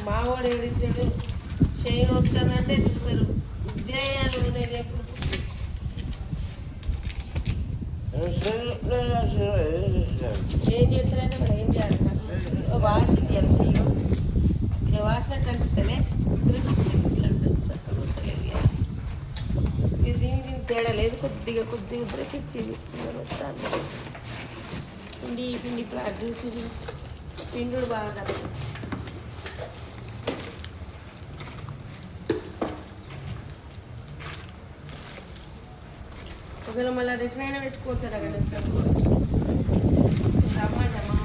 మావాడు ఏడిచాడు షైన్ వస్తుందంటే చూసారు ఉజ్జయాలు నేను ఎప్పుడు ఏం చేస్తారంటే మరి ఏం చేయాలి వాష్ చేయాలి షైన్ ఇక వాసినట్టు అనిపిస్తేనే ఇది దీనికి తేడా లేదు కొద్దిగా బ్రేక్ ఇచ్చింది పిండి ఫ్లాట్ చూసి పిండుడు బాగా కదా ఒకవేళ మళ్ళీ రిటర్న్ అయినా పెట్టుకోవచ్చు అక్కడ రమ్మంటమ్మా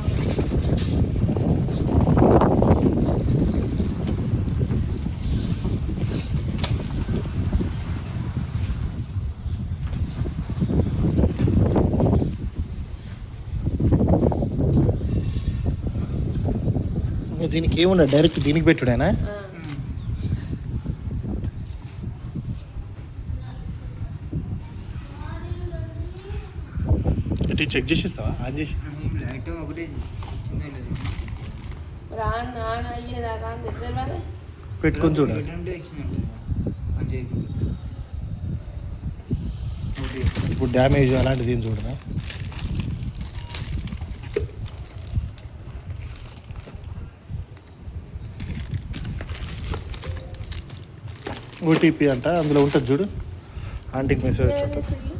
దీనికి ఏముండ డైరెక్ట్ దీనికి పెట్టుడేనా ఇటు చెక్ చేసి ఇస్తావా ఆన్ చేసి పెట్టుకొని చూడ ఇప్పుడు డ్యామేజ్ అలాంటిది ఏం చూడరా ఓటీపీ అంట అందులో ఉంటుంది చూడు ఆంటీకి మెసేజ్ వచ్చింది